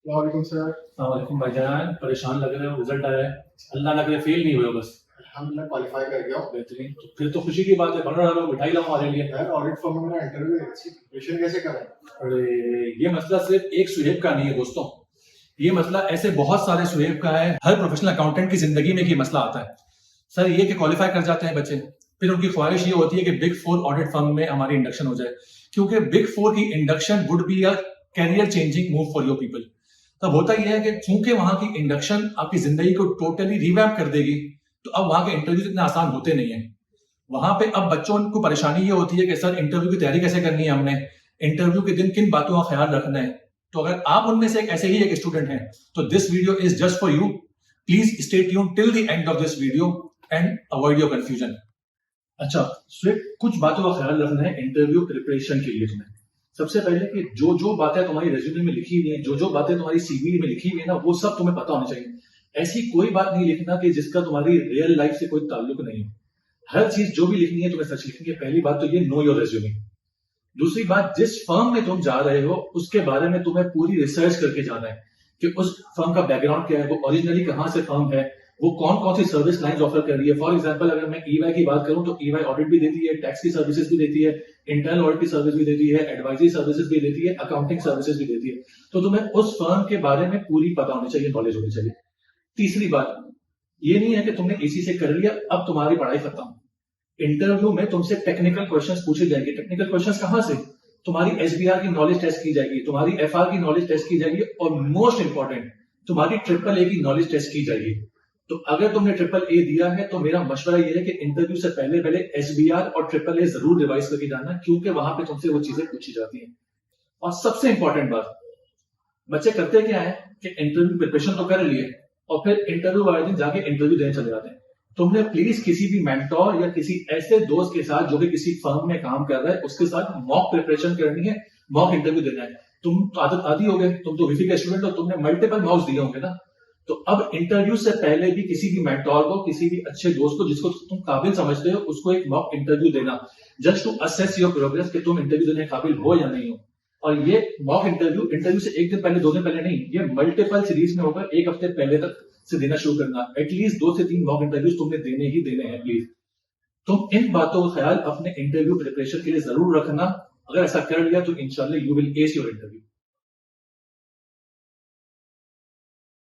वालेकुम सर। वालेकुम भाईजान, परेशान लग रहे हो, रिजल्ट आया है। अल्लाह ना करे फेल नहीं हुए हो बस। अल्हम्दुलिल्लाह क्वालिफाई कर गया हूँ। बेहतरीन, तो फिर तो खुशी की बात है। बना रहा मिठाई लाओ हमारे लिए। यार ऑडिट फर्म में मेरा इंटरव्यू है, इसकी प्रिपरेशन कैसे करूँ? अरे ये मसला सिर्फ एक सुहेब का नहीं है दोस्तों, ये मसला ऐसे बहुत सारे सुहेब का है। हर प्रोफेशनल अकाउंटेंट की जिंदगी में ये मसला आता है। सर ये कि क्वालिफाई कर जाते हैं बच्चे, फिर उनकी ख्वाहिश ये होती है कि बिग फोर ऑडिट फर्म में हमारी इंडक्शन हो जाए, क्योंकि बिग फोर की induction would be a career changing move for your people. तब होता यह है कि चूंकि वहां की इंडक्शन आपकी जिंदगी को टोटली रिवैम्प कर देगी, तो अब वहां के इंटरव्यू इतने आसान होते नहीं है। वहां पे अब बच्चों को परेशानी ये होती है कि सर इंटरव्यू की तैयारी कैसे करनी है, हमने इंटरव्यू के दिन किन बातों का ख्याल रखना है। तो अगर आप उनमें से ऐसे ही एक स्टूडेंट हैं, तो this video is just for you. Please stay tuned till the end of this video and avoid your confusion. अच्छा स्विफ्ट, कुछ बातों का ख्याल रखना है इंटरव्यू प्रिपरेशन के लिए तुम्हें। सबसे पहले कि जो जो बातें तुम्हारी रेज्यूमे में लिखी हुई है, जो जो बातें तुम्हारी सीवी में लिखी हुई है ना, वो सब तुम्हें पता होनी चाहिए। ऐसी कोई बात नहीं लिखना कि जिसका तुम्हारी रियल लाइफ से कोई ताल्लुक नहीं हो। हर चीज जो भी लिखनी है तुम्हें सच लिखनी है। पहली बात तो ये, नो योर रेज्यूमे। दूसरी बात, जिस फर्म में तुम जा रहे हो उसके बारे में तुम्हें पूरी रिसर्च करके जाना है कि उस फर्म का बैकग्राउंड क्या है, वो ओरिजिनली कहां से फर्म है, वो कौन कौन सी सर्विस लाइंस ऑफर कर रही है। फॉर एग्जांपल अगर मैं ईवाई की बात करूं तो ईवाई ऑडिट भी देती है, टैक्स की सर्विसेज भी देती है, इंटरनल ऑडिट की सर्विस भी देती है, एडवाइजरी सर्विसेज भी देती है, अकाउंटिंग सर्विसेज भी देती है। तो तुम्हें उस फर्म के बारे में पूरी पता होनी चाहिए, नॉलेज होनी चाहिए। तीसरी बात, ये नहीं है कि तुमने इसी से कर लिया अब तुम्हारी पढ़ाई खत्म। इंटरव्यू में तुमसे टेक्निकल क्वेश्चंस पूछे जाएंगे। टेक्निकल क्वेश्चंस कहां से? तुम्हारी एसबीआर की नॉलेज टेस्ट की जाएगी, तुम्हारी एफआर की नॉलेज टेस्ट की जाएगी, और मोस्ट इंपॉर्टेंट तुम्हारी ट्रिपल ए की नॉलेज टेस्ट की जाएगी। तो अगर तुमने ट्रिपल ए दिया है तो मेरा मशवरा यह है कि इंटरव्यू से पहले पहले एसबीआर और ट्रिपल ए जरूर रिवाइज करके जाना, क्योंकि वहां पे तुमसे वो चीजें पूछी जाती हैं। और सबसे इंपॉर्टेंट बात, बच्चे करते क्या है कि इंटरव्यू प्रिपरेशन तो कर लिए और फिर इंटरव्यू वाले दिन जाके इंटरव्यू देने चले जाते हैं। तुमने प्लीज किसी भी मेंटोर या किसी ऐसे दोस्त के साथ जो कि किसी फर्म में काम कर रहा है उसके साथ मॉक प्रिपरेशन करनी है, मॉक इंटरव्यू देना है। तुम तो आदत आदि हो गए, तुम तो विफी का स्टूडेंट हो, तुमने मल्टीपल मॉक्स दिए होंगे ना। तो अब इंटरव्यू से पहले भी किसी भी मेंटोर को, किसी भी अच्छे दोस्त को जिसको तुम काबिल समझते हो, उसको एक मॉक इंटरव्यू देना, just to assess your progress कि तुम इंटरव्यू देने काबिल हो या नहीं हो। और ये मॉक इंटरव्यू से एक दिन पहले, 2 दिन पहले नहीं, ये मल्टीपल सीरीज में होगा। एक हफ्ते पहले तक से देना शुरू करना। एटलीस्ट 2 से 3 मॉक इंटरव्यूज तुमने देने ही देने हैं। प्लीज तुम इन बातों का ख्याल अपने इंटरव्यू प्रिपरेशन के लिए जरूर रखना। अगर ऐसा कर लिया तो इंशाल्लाह you will S your interview.